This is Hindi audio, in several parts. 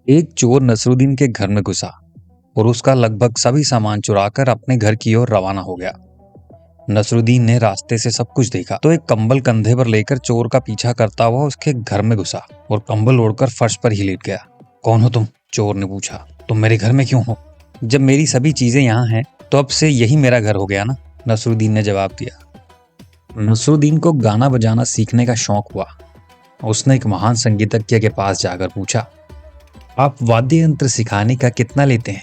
एक चोर नसरुद्दीन के घर में घुसा और उसका लगभग सभी सामान चुराकर अपने घर की ओर रवाना हो गया। नसरुद्दीन ने रास्ते से सब कुछ देखा तो एक कंबल कंधे पर लेकर चोर का पीछा करता हुआ उसके घर में घुसा और कंबल ओढ़कर फर्श पर ही लेट गया। कौन हो तुम? चोर ने पूछा। तुम मेरे घर में क्यों हो? जब मेरी सभी चीजें यहाँ हैं तो अब से यही मेरा घर हो गया ना, नसरुद्दीन ने जवाब दिया। नसरुद्दीन को गाना बजाना सीखने का शौक हुआ। उसने एक महान संगीतज्ञ के पास जाकर पूछा, आप वाद्य यंत्र सिखाने का कितना लेते हैं?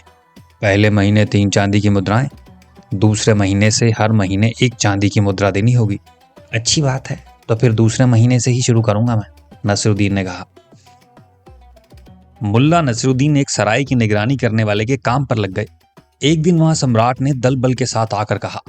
पहले महीने 3 चांदी की मुद्राएं, दूसरे महीने से हर महीने 1 चांदी की मुद्रा देनी होगी। अच्छी बात है, तो फिर दूसरे महीने से ही शुरू करूंगा मैं, नसरुद्दीन ने कहा। मुल्ला नसरुद्दीन एक सराय की निगरानी करने वाले के काम पर लग गए। एक दिन वहां सम्राट ने दल बल के साथ आकर कहा,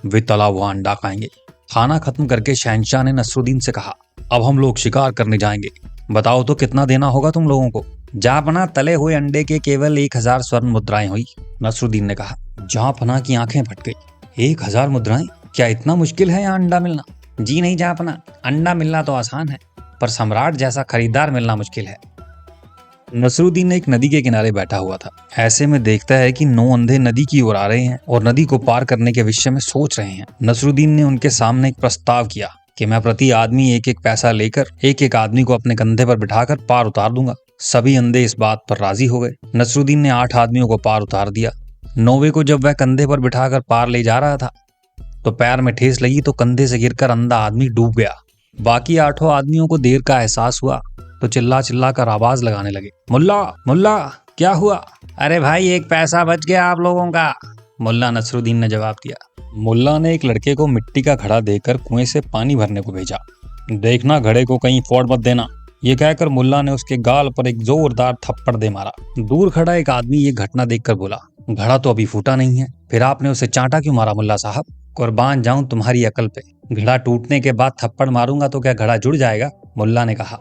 वे तला हुआ अंडा खाएंगे। खाना खत्म करके शहंशाह ने नसरुद्दीन से कहा, अब हम लोग शिकार करने जाएंगे, बताओ तो कितना देना होगा तुम लोगों को? जहांपना तले हुए अंडे के केवल 1000 स्वर्ण मुद्राएं हुई, नसरुद्दीन ने कहा। जहांपना की आंखें फट गई। 1000 मुद्राएं? क्या इतना मुश्किल है यहाँ अंडा मिलना? जी नहीं जहांपना, अंडा मिलना तो आसान है, पर सम्राट जैसा खरीदार मिलना मुश्किल है। नसरुद्दीन एक नदी के किनारे बैठा हुआ था। ऐसे में देखता है कि 9 अंधे नदी की ओर आ रहे हैं और नदी को पार करने के विषय में सोच रहे हैं। नसरुद्दीन ने उनके सामने एक प्रस्ताव किया कि मैं प्रति आदमी 1-1 पैसा लेकर एक आदमी को अपने कंधे पर बिठाकर पार उतार दूंगा। सभी अंधे इस बात पर राजी हो गए। नसरुद्दीन ने 8 आदमियों को पार उतार दिया। 9वें को जब वह कंधे पर बिठाकर पार ले जा रहा था तो पैर में ठेस लगी तो कंधे से गिरकर अंधा आदमी डूब गया। बाकी 8 आदमियों को देर का एहसास हुआ तो चिल्ला चिल्ला कर आवाज लगाने लगे, मुल्ला मुल्ला क्या हुआ? अरे भाई 1 पैसा बच गया आप लोगों का, मुल्ला नसरुद्दीन ने जवाब दिया। मुल्ला ने एक लड़के को मिट्टी का घड़ा देकर कुएं से पानी भरने को भेजा। देखना घड़े को कहीं फोड़ मत देना, ये कहकर मुल्ला ने उसके गाल पर एक जोरदार थप्पड़ दे मारा। दूर खड़ा एक आदमी ये घटना देखकर बोला, घड़ा तो अभी फूटा नहीं है, फिर आपने उसे चांटा क्यों मारा मुल्ला साहब? कुर्बान जाऊं तुम्हारी अकल पे, घड़ा टूटने के बाद थप्पड़ मारूंगा तो क्या घड़ा जुड़ जाएगा? मुल्ला ने कहा।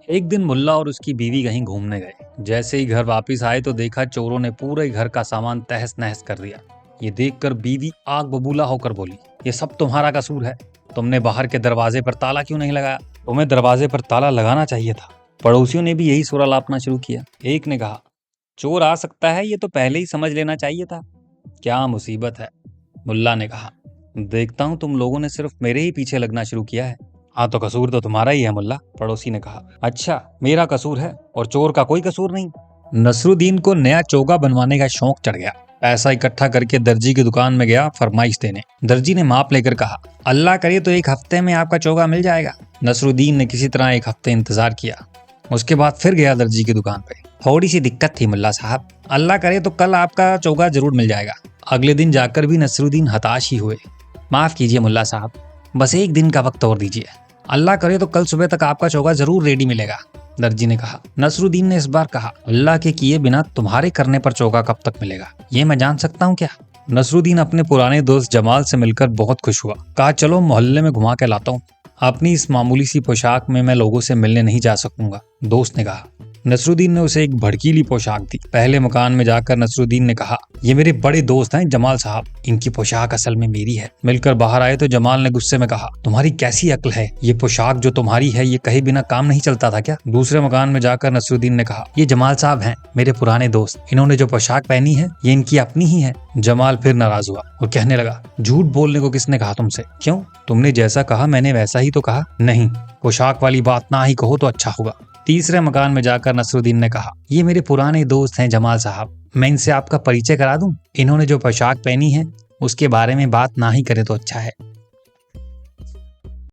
एक दिन मुल्ला और उसकी बीवी कहीं घूमने गए। जैसे ही घर वापस आए तो देखा चोरों ने पूरे घर का सामान तहस नहस कर दिया। ये देखकर बीवी आग बबूला होकर बोली, ये सब तुम्हारा कसूर है, तुमने बाहर के दरवाजे पर ताला क्यों नहीं लगाया? तुम्हें दरवाजे पर ताला लगाना चाहिए था। पड़ोसियों ने भी यही सुरा लापना शुरू किया। एक ने कहा, चोर आ सकता है, ये तो पहले ही समझ लेना चाहिए था। क्या मुसीबत है, मुल्ला ने कहा। देखता हूँ तुम लोगों ने सिर्फ मेरे ही पीछे लगना शुरू किया है। हाँ तो कसूर तो तुम्हारा ही है मुल्ला, पड़ोसी ने कहा। अच्छा मेरा कसूर है और चोर का कोई कसूर नहीं? नसरुद्दीन को नया चोगा बनवाने का शौक चढ़ गया। पैसा इकट्ठा करके दर्जी की दुकान में गया फरमाइश देने। दर्जी ने माप लेकर कहा, अल्लाह करे तो 1 हफ्ते में आपका चोगा मिल जाएगा। नसरुद्दीन ने किसी तरह 1 हफ्ते इंतजार किया। उसके बाद फिर गया दर्जी की दुकान पे। थोड़ी सी दिक्कत थी मुल्ला साहब, अल्लाह करे तो कल आपका चोगा जरूर मिल जाएगा। अगले दिन जाकर भी नसरुद्दीन हताश ही हुए। माफ कीजिए मुल्ला साहब, बस 1 दिन का वक्त और दीजिए, अल्लाह करे तो कल सुबह तक आपका चोगा जरूर रेडी मिलेगा, दर्जी ने कहा। नसरुद्दीन ने इस बार कहा, अल्लाह के किए बिना तुम्हारे करने पर चोगा कब तक मिलेगा, ये मैं जान सकता हूँ क्या? नसरुद्दीन अपने पुराने दोस्त जमाल से मिलकर बहुत खुश हुआ। कहा, चलो मोहल्ले में घुमा के लाता हूँ, अपनी इस मामूली सी पोशाक में मैं लोगों से मिलने नहीं जा सकूंगा, दोस्त ने कहा। नसरुद्दीन ने उसे एक भड़कीली पोशाक दी। पहले मकान में जाकर नसरुद्दीन ने कहा, ये मेरे बड़े दोस्त हैं जमाल साहब, इनकी पोशाक असल में मेरी है। मिलकर बाहर आए तो जमाल ने गुस्से में कहा, तुम्हारी कैसी अक्ल है, ये पोशाक जो तुम्हारी है ये कहे बिना काम नहीं चलता था क्या? दूसरे मकान में जाकर नसरुद्दीन ने कहा, ये जमाल साहब हैं मेरे पुराने दोस्त, इन्होंने जो पोशाक पहनी है ये इनकी अपनी ही है। जमाल फिर नाराज हुआ और कहने लगा, झूठ बोलने को किसने कहा तुमसे? क्यों, तुमने जैसा कहा मैंने वैसा ही तो कहा। नहीं, पोशाक वाली बात ना ही कहो तो अच्छा होगा। तीसरे मकान में जाकर नसरुद्दीन ने कहा, ये मेरे पुराने दोस्त हैं जमाल साहब, मैं इनसे आपका परिचय करा दूं? इन्होंने जो पोशाक पहनी है उसके बारे में बात ना ही करे तो अच्छा है।